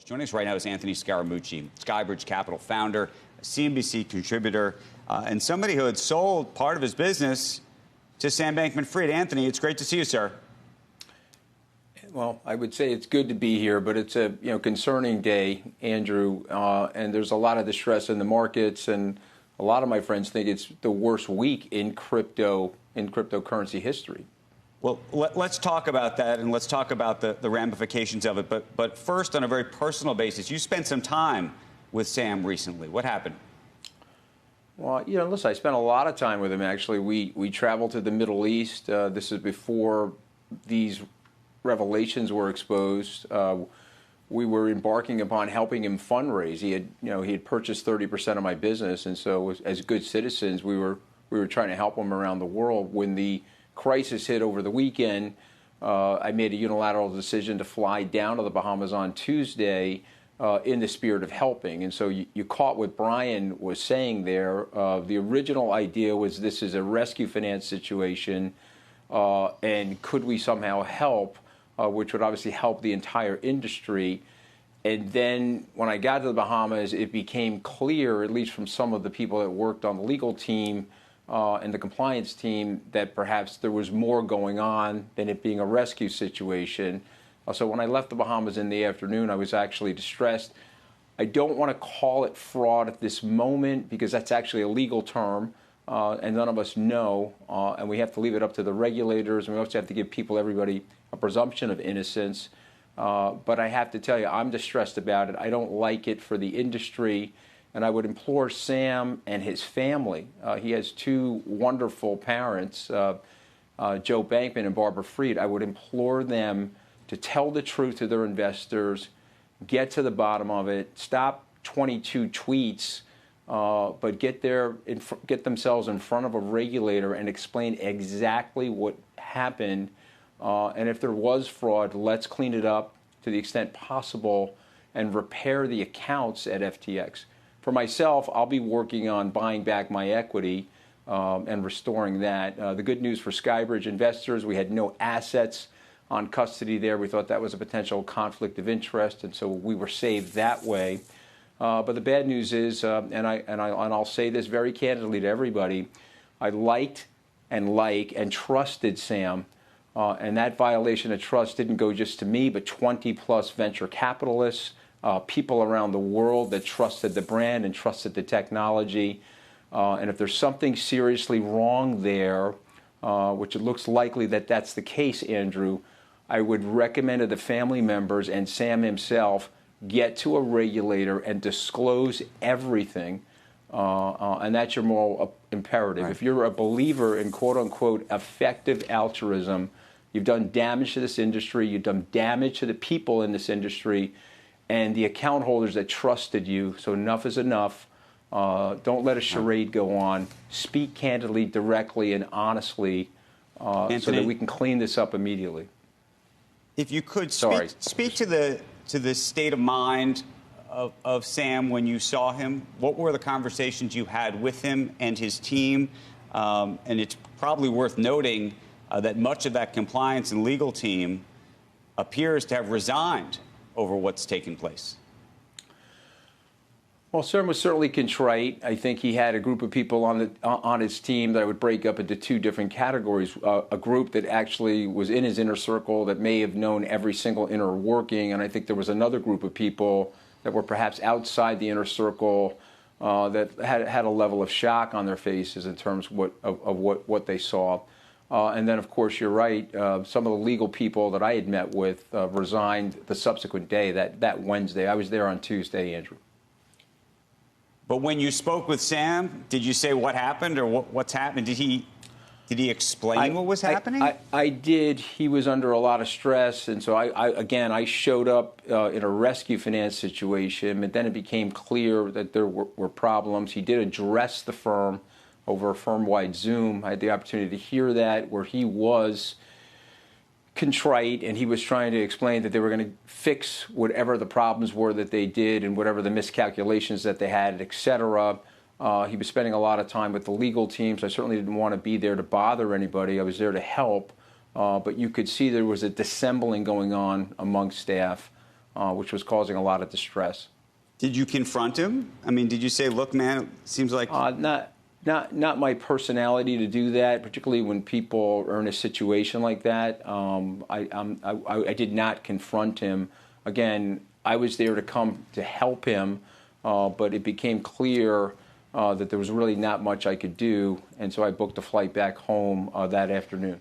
Joining us right now is Anthony Scaramucci, Skybridge Capital founder, a CNBC contributor, and somebody who had sold part of his business to Sam Bankman-Fried. Anthony, it's great to see you, sir. Well, I would say it's good to be here, but it's a concerning day, Andrew, and there's a lot of distress in the markets, and a lot of my friends think it's the worst week in cryptocurrency history. Well, let's talk about that, and let's talk about the ramifications of it. But first, on a very personal basis, you spent some time with Sam recently. What happened? Well, listen, I spent a lot of time with him, actually. We traveled to the Middle East. This is before these revelations were exposed. We were embarking upon helping him fundraise. He had purchased 30% of my business, and so as good citizens, we were trying to help him around the world. When the crisis hit over the weekend, I made a unilateral decision to fly down to the Bahamas on Tuesday in the spirit of helping. And so you caught what Brian was saying there. The original idea was this is a rescue finance situation, and could we somehow help, which would obviously help the entire industry. And then when I got to the Bahamas, it became clear, at least from some of the people that worked on the legal team, and the compliance team, that perhaps there was more going on than it being a rescue situation. So when I left the Bahamas in the afternoon, I was actually distressed. I don't want to call it fraud at this moment because that's actually a legal term, and none of us know, and we have to leave it up to the regulators, and we also have to give everybody a presumption of innocence. But I have to tell you, I'm distressed about it. I don't like it for the industry. And I would implore Sam and his family. He has two wonderful parents, Joe Bankman and Barbara Fried. I would implore them to tell the truth to their investors, get to the bottom of it, stop 22 tweets, but get themselves in front of a regulator and explain exactly what happened. And if there was fraud, let's clean it up to the extent possible and repair the accounts at FTX. For myself, I'll be working on buying back my equity and restoring that. The good news for Skybridge investors, we had no assets on custody there. We thought that was a potential conflict of interest, and so we were saved that way. But the bad news is, and I'll say this very candidly to everybody, I liked and trusted Sam, and that violation of trust didn't go just to me, but 20-plus venture capitalists, people around the world that trusted the brand and trusted the technology. And if there's something seriously wrong there, which it looks likely that that's the case, Andrew, I would recommend to the family members and Sam himself get to a regulator and disclose everything. And that's your moral imperative. Right. If you're a believer in quote-unquote effective altruism, you've done damage to this industry, you've done damage to the people in this industry, and the account holders that trusted you. So enough is enough. Don't let a charade go on. Speak candidly, directly, and honestly, Anthony, so that we can clean this up immediately. If you could speak to the state of mind of Sam when you saw him. What were the conversations you had with him and his team? And it's probably worth noting that much of that compliance and legal team appears to have resigned over what's taken place. Well, Sam was certainly contrite. I think he had a group of people on his team that I would break up into two different categories. A group that actually was in his inner circle that may have known every single inner working, and I think there was another group of people that were perhaps outside the inner circle that had a level of shock on their faces in terms of what they saw. And then, of course, you're right, some of the legal people that I had met with resigned the subsequent day, that Wednesday. I was there on Tuesday, Andrew. But when you spoke with Sam, did you say what happened or what's happened? Did he explain what was happening? I did. He was under a lot of stress, and so I showed up in a rescue finance situation, and then it became clear that there were problems. He did address the firm over a firm-wide Zoom. I had the opportunity to hear that, where he was contrite, and he was trying to explain that they were going to fix whatever the problems were that they did and whatever the miscalculations that they had, et cetera. He was spending a lot of time with the legal team, so I certainly didn't want to be there to bother anybody. I was there to help, but you could see there was a dissembling going on among staff. which was causing a lot of distress. Did you confront him? I mean, did you say, "Look, man, it seems like..." Not my personality to do that, particularly when people are in a situation like that. I did not confront him. Again, I was there to come to help him, but it became clear that there was really not much I could do, and so I booked a flight back home that afternoon.